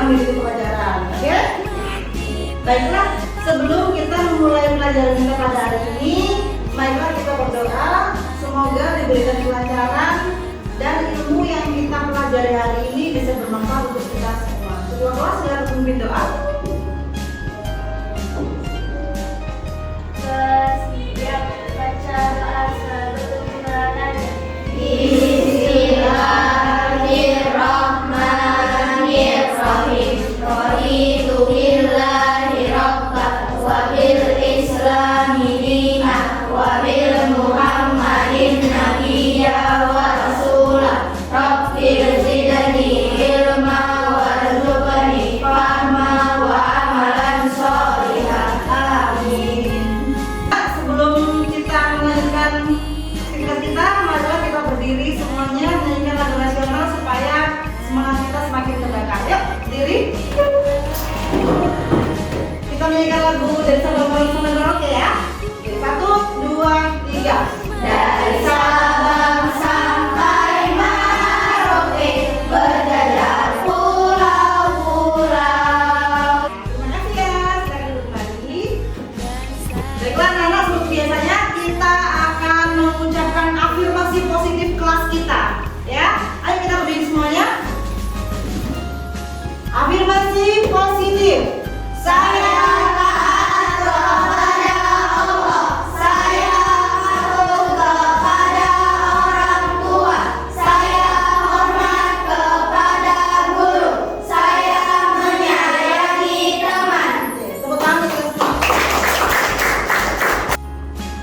mengikuti pelajaran. Oke? Baiklah, sebelum kita memulai pelajaran kita pada hari ini, marilah kita berdoa. Semoga diberikan kelancaran dan ilmu yang kita pelajari hari ini bisa bermanfaat untuk kita semua. Ketua kelas silakan memimpin doa. Siap baca doa sebelum belajar. Bismillahirrahmanirrahim. Raditu billahi rabban wa bil islami dinan wa bil Muhammadin nabiyya wa rasulah. Rabbil zidni ilma warzuqni fahma wa amalan sholihan. Amin. Sebelum kita melanjutkan aktivitas kita, marilah kita berdiri semuanya menyanyikan lagu nasional supaya semangat kita semakin terbakar. Yuk, berdiri. Kita menyanyikan lagu dari Sabang sampai Merauke ya. Oke, 1, 2, 3. Dari Sabang sampai Merauke berjajar pulau-pulau. Terima kasih ya, silakan duduk lagi. Baiklah anak-anak, seperti biasanya kita akan mengucapkan afirmasi positif kelas kita. Ya, ayo kita berdiri semuanya. Afirmasi positif. Saya Taat kepada Allah, saya patuh kepada orang tua, saya hormat kepada guru, saya menyayangi teman. tepuk tangan kita semua.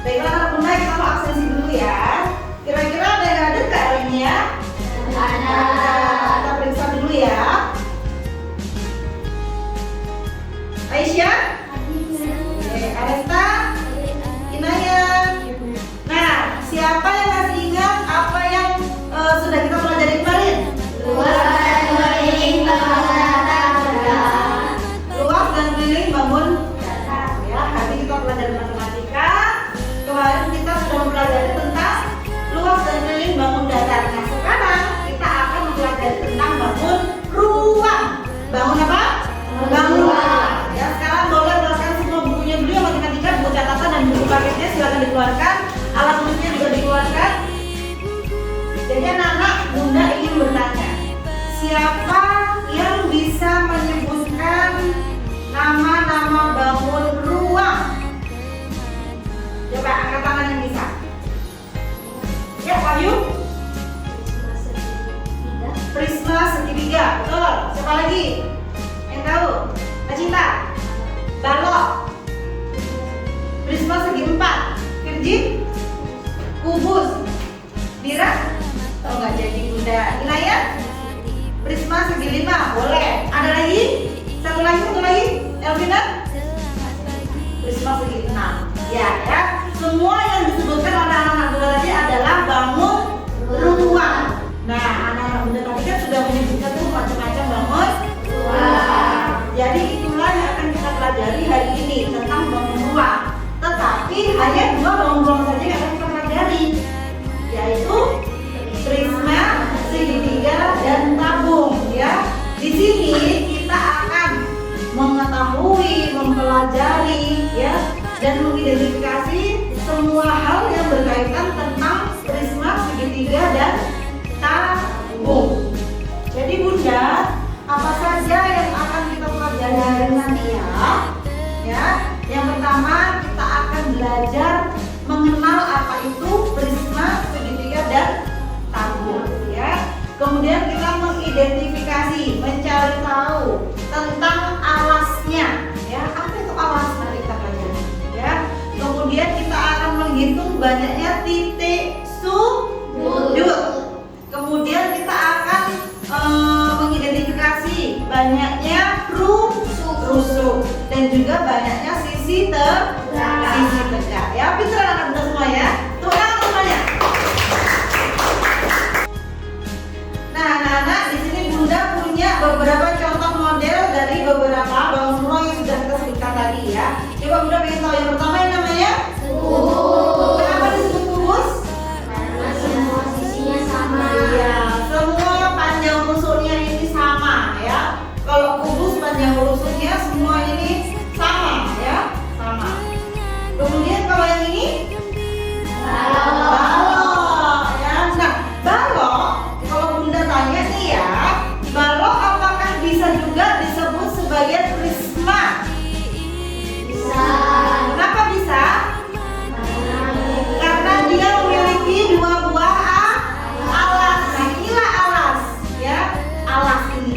Baiklah anak bunda, kita mau absensi dulu ya. Kira-kira ada yang hadir nggak hari ini ya? Ada. Kita periksa dulu ya. Aisyah, Aresta, Inaya. Nah, siapa yang masih ingat apa yang sudah kita pelajari kemarin? Luas dan keliling bangun Luas dan keliling bangun datar. Ya, hari kita pelajari matematika. Kemarin kita sudah mempelajari tentang luas dan keliling bangun datar. Nah, sekarang kita akan mempelajari tentang bangun ruang. Bangun apa? Bangun ruang. Ya, sekarang boleh keluarkan semua bukunya dulu yang matematika, buku catatan dan buku paketnya silakan dikeluarkan. Alat tulisnya juga dikeluarkan. Jadi anak-anak, bunda ingin bertanya, siapa yang bisa menyebutkan nama-nama bangun ruang? Coba angkat tangan yang bisa. Ya, Wahyu. Prisma segitiga, betul. Siapa lagi yang tahu? Cinta, balok, prisma segi empat, Virgin, kubus, Mira, oh nggak jadi bunda, Inaya, prisma segi lima, boleh. Ada lagi? Satu lagi, Elvina, prisma segi enam. Ya, semua yang disebutkan oleh anak-anak bunda tadi adalah bangun ruang. Nah, anak-anak bunda tadi kan sudah menyebutkan tuh macam-macam bangun ruang. Jadi itulah yang akan kita pelajari hari ini tentang bangun ruang. Tetapi hanya dua bangun ruang saja yang akan kita pelajari, yaitu prisma, segitiga, dan tabung. Ya, di sini kita akan mengetahui, mempelajari, ya, dan mengidentifikasi semua hal yang berkaitan tentang prisma, segitiga, dan tabung. Jadi bunda, apa saja yang akan kita pelajari hari ini nanti ya? Ya, yang pertama kita akan belajar mengenal apa itu prisma, segitiga, dan tabung. Ya, kemudian kita mengidentifikasi, mencari tahu tentang alasnya. Ya, apa itu alas? Mari kita pelajari. Ya, kemudian kita akan menghitung banyaknya titik sudut. Kemudian kita akan mengidentifikasi banyaknya rusuk dan juga banyaknya sisi tegak. Ya, pintar anak bunda semua ya. Tepuk tangan semuanya. Nah, anak-anak, di sini bunda punya beberapa contoh model dari beberapa bangun ruang yang sudah kita sebutkan tadi ya. Coba bunda pengen tahu yang pertama yang namanya kubus. Kenapa disebut kubus? karena semua sisinya sama. Iya, semua panjang rusuknya ini sama ya. Kalau kubus ya, balok apakah bisa juga disebut sebagai prisma? Bisa. Kenapa bisa? Karena dia memiliki dua buah alas. Nah, inilah alas, ya, alas ini.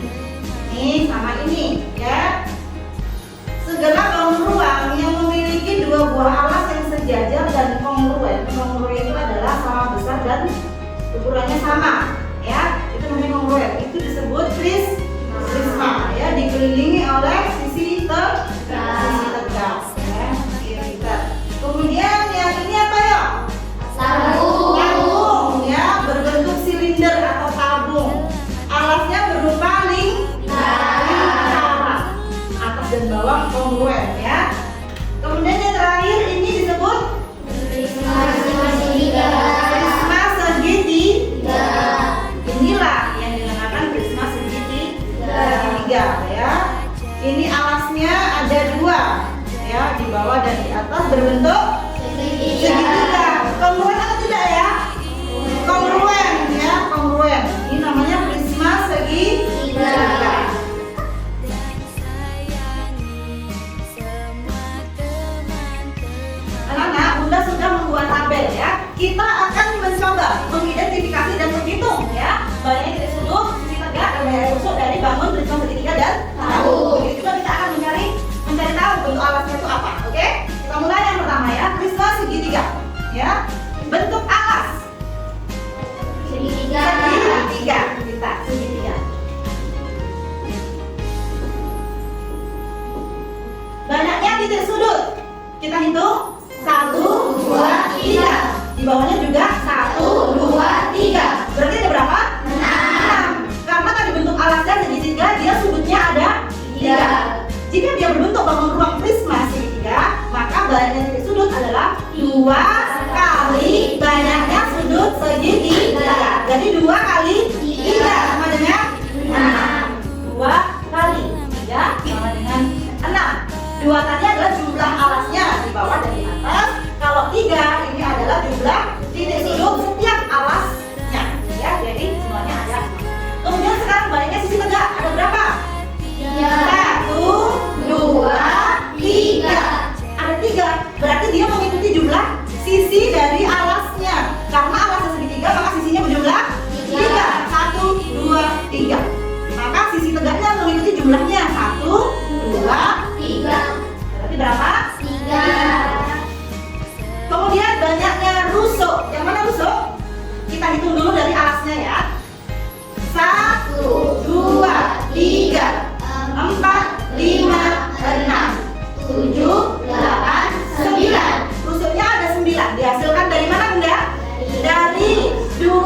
Ini sama ini, ya. Segala bangun ruang yang memiliki dua buah alas yang sejajar dan kongruen. Kongruen itu adalah sama besar dan ukurannya sama, ya. Itu namanya kongruen. Itu disebut prisma, ya, dikelilingi oleh sisi tegak, ya. Kemudian yang ini apa ya? Tabung. Tabung, ya, berbentuk silinder atau tabung. Alasnya berupa lingkaran, atas dan bawah kongruen, ya. Kemudian yang terakhir ini disebut Prisma segitiga. prisma segitiga. Inilah yang dinamakan prisma segitiga, ya. Ini alasnya ada dua, ya, di bawah dan di atas berbentuk segitiga. Kongruen atau tidak ya? Kongruen, ya, kongruen. Ini namanya prisma segitiga. Anak-anak, Bunda sudah membuat tabel, ya. Kita akan mencoba mengidentifikasi dan menghitung, ya, banyaknya titik sudut, sisi tegak, dan daya rusuk dari bangun prisma segitiga dan tabung. Begitu juga kita akan mencari tahu bentuk alasnya itu apa. Oke? Kita mulai yang pertama, ya, prisma segitiga, ya. Bentuk alas Segitiga. segitiga. Banyaknya titik sudut. Kita hitung 1, 2, 3. Di bawahnya juga 1, 2, 3. Berarti ada berapa? 6. Karena tadi bentuk alasnya segitiga, dia sudutnya ada 3. Jika dia berbentuk bangun ruang prisma segitiga, maka banyaknya titik sudut adalah 2 kali banyaknya sudut segitiga. Jadi 2 kali 3 sama dengan 6. 2 kali 3 sama dengan 6. 2 tadi adalah jumlah alasnya di bawah dan di atas. Kalau 3 ini adalah jumlah titik sudut setiap alasnya, ya. Jadi semuanya ada. Kemudian sekarang banyaknya sisi tegak ada berapa? 1, 2, 3. Ada 3. Berarti dia mengikuti jumlah sisi dari alasnya. Karena alasnya segitiga, maka sisinya berjumlah 3. 1, 2, 3. Maka sisi tegaknya mengikuti jumlahnya 1, 2, 3. Berarti berapa? 3. Kemudian banyaknya rusuk. Yang mana rusuk? Kita hitung dulu dari alasnya, ya. 1, 2, 3, 4, 5, 6, 7, 8, 9. Rusuknya ada 9. Dihasilkan dari mana, Bunda? Dari 2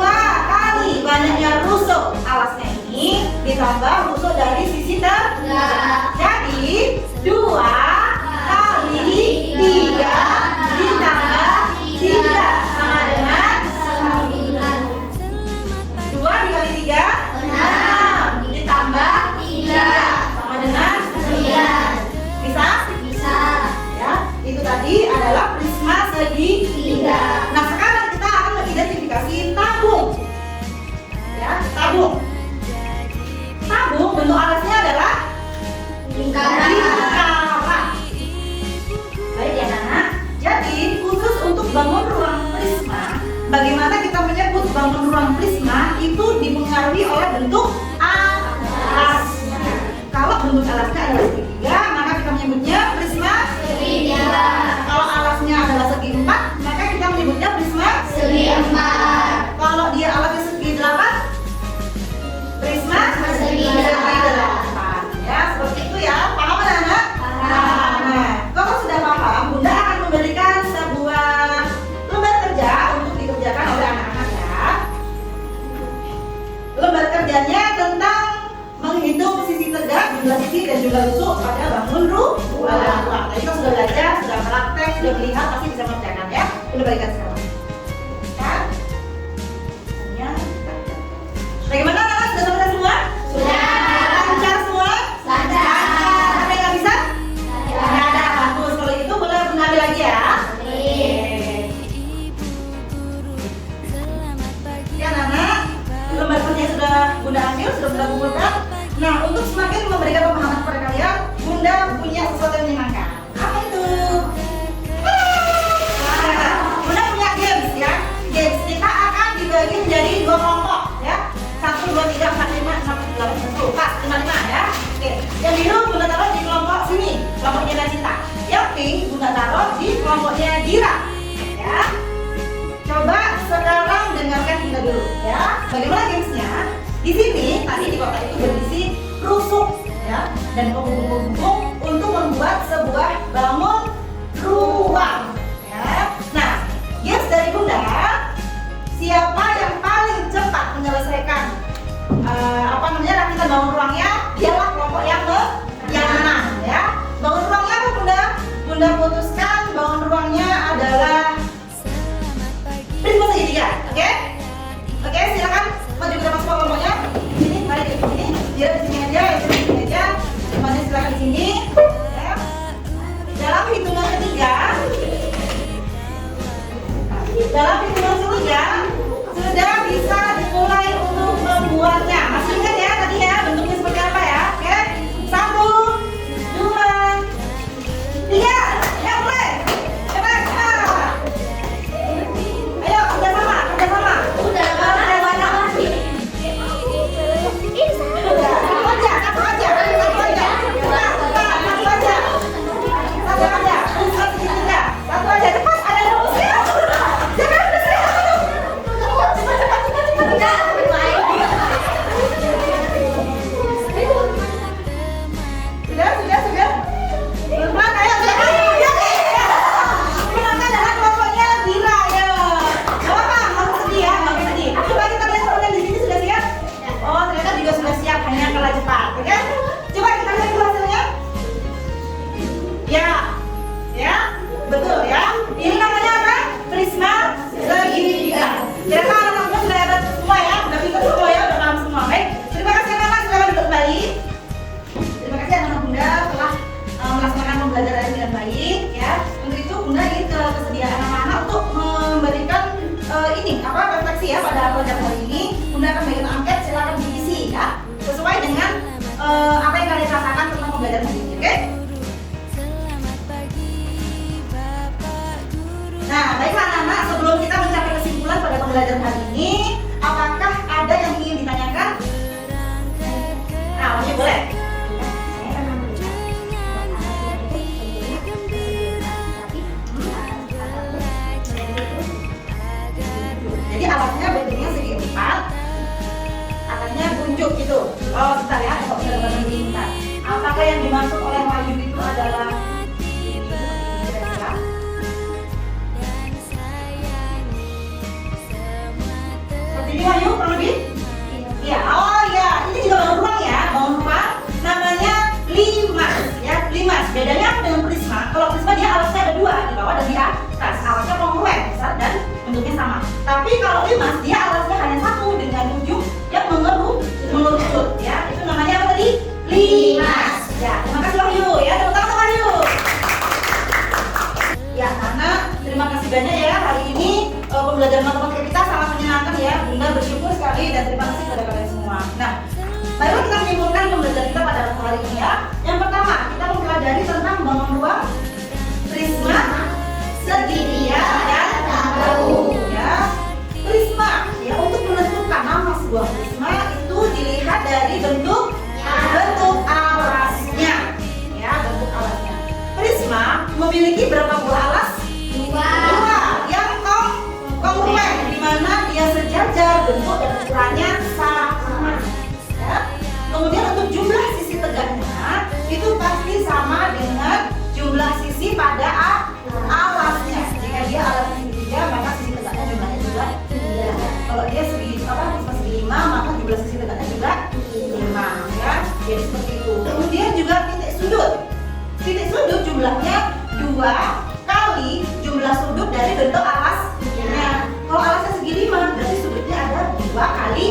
kali banyaknya rusuk alasnya ini ditambah rusuk dari sisi tegak. Jadi 2 kali 3 ditambah 3 sama dengan 2 dikali 3 6 ditambah 3 sama dengan 9. Bisa? Ya, itu tadi adalah prisma segitiga. Nah, sekarang kita akan mengidentifikasi tabung. Ya, tabung. Tabung bentuk alasnya adalah lingkaran. Baik ya, Nana. Jadi, khusus untuk bangun ruang prisma, bagaimana kita menyebut bangun ruang prisma itu dipengaruhi oleh bentuk alasnya. Kalau bentuk alasnya adalah segitiga, maka kita menyebutnya prisma Segitiga. Kalau alasnya adalah segi 4, maka kita menyebutnya prisma Segi 4. Kalau dia alasnya segi 8, prisma Segi 8. Ya, seperti itu, ya. Paham, anak-anak? Paham. Nah, kalau sudah paham, Bunda akan memberikan sebuah lembar kerja untuk dikerjakan oleh anak-anak, ya. Lembar kerjanya tentang menghitung sisi tegak, jumlah sisi dan jumlah rusuk pada bangun ruang. Tadi kita sudah belajar, sudah praktek, sudah melihat, pasti bisa mengerjakan, ya. Bunda berikan sekarang. Ya. Bagaimana, anak-anak? Sudah selesai semua? Sudah. Lancar semua? Lancar. Ada yang nggak bisa? Nggak ada. Bagus. Kalau itu boleh Bunda ambil lagi, ya. Ya, anak-anak, lembar kerja sudah Bunda ambil. sudah Bunda kumpulkan. Nah, untuk semakin memberikan pemahaman kepada kalian, Bunda punya sesuatu yang menyenangkan. Apa itu? Nah, Bunda punya games ya. Games kita akan dibagi menjadi 2 kelompok ya. 1, 2, 3, 4, 5, 6, 7, 8, 9, 10, 5 ya. Oke. Yang biru Bunda taruh di kelompok sini, kelompoknya Cinta. Yang pink Bunda taruh di kelompoknya Dira. Ya. Coba sekarang dengarkan Bunda dulu ya. Bagaimana gamesnya? Di sini tadi di kotak itu berisi rusuk ya dan penghubung-penghubung untuk membuat sebuah bangun ruang ya. Nah, games dari Bunda, siapa yang paling cepat menyelesaikan rakitan bangun ruangnya, dialah kelompok yang menang ya. Bangun ruangnya apa Bunda? Bunda putuskan bangun ruangnya adalah prisma segitiga, oke? Oke, silakan maju ke depan semua kelompoknya. Sini, mari di sini. Dia di sini aja, di sini aja. Semuanya silakan di sini. Ya. Dalam hitungan ketiga, sudah bisa dimulai untuk membuatnya. Masih ingat ya tadi ya bentuknya seperti apa ya? Oke, 1, 2, 3. Ya mulai. Cepat. Ayo kerjasama. Udah Satu aja, cepat, ada yang usia. Jangan usia. Sudah. Pelan, ayo. Menangkan adalah kelompoknya Dira ya. Gak apa-apa, nggak usah sedih ya, nggak usah sedih. Coba kita lihat teman-teman di sini sudah siap. Oh, ternyata juga sudah siap, hanya kalah cepat, oke? Coba kita lihat dulu hasilnya. Ya, betul ya. Ini namanya apa? Prisma segitiga. Kira-kira anak-anak sudah hebat semua ya, udah pintar semua ya, udah paham semua. Baik, terima kasih anak-anak, silakan duduk kembali. Terima kasih anak-anak Bunda telah melaksanakan pembelajaran dengan baik ya. Untuk itu Bunda ingin kesediaan anak-anak untuk memberikan refleksi ya pada pelajaran hari ini. Bunda akan berikan angket, silakan diisi ya, sesuai dengan apa yang kalian rasakan tentang pembelajaran hari ini, oke? Nah, baiklah anak-anak, sebelum kita mencapai kesimpulan pada pembelajaran hari ini, apakah ada yang ingin ditanyakan? Nah, masih boleh. Jadi alatnya bentuknya segi empat, alatnya buncuk gitu. Oh, sebentar ya, kalau kita dapat sebentar. Apakah yang dimaksud oleh Wahyu itu adalah ini Wahyu kurang lebih? Iya. Oh iya, ini juga bangun ruang ya, bangun ruang namanya limas ya, limas. Bedanya apa dengan prisma? Kalau prisma dia alasnya ada 2, di bawah dan di atas. Alasnya kongruent, besar dan bentuknya sama. Tapi kalau limas dia alasnya hanya 1 dengan ujung yang mengerucut ya. Itu namanya apa tadi? Limas. Ya, terima kasih Wahyu ya, tepuk tangan sama Wahyu. Ya, karena terima kasih banyak ya hari ini pembelajaran matematika kita sangat menyenangkan ya. Bunda bersyukur sekali dan terima kasih kepada kalian semua. Nah, marilah kita menyimpulkan pembelajaran kita pada hari ini ya. Yang pertama, kita mempelajari tentang bangun ruang, prisma, segitiga dan tahu ya. Prisma ya, untuk menentukan nama sebuah prisma itu dilihat dari bentuk alasnya ya, bentuk alasnya. Prisma memiliki berapa buah alas? 2 yang kongruent, di mana dia sejajar, bentuk dan ukurannya sama ya. Kemudian untuk jumlah sisi tegaknya itu pasti sama dengan jumlah sisi pada alasnya. Jika dia alasnya segitiga, maka sisi tegaknya jumlahnya juga 3. Kalau dia prisma segi 5, maka jumlah sisi tegaknya juga 5 ya. Jadi seperti itu. Kemudian juga titik sudut. Titik sudut jumlahnya 2 kali jumlah sudut dari bentuk alasnya. Kalau alasnya segi 5, berarti sudutnya ada 2 kali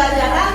pembelajaran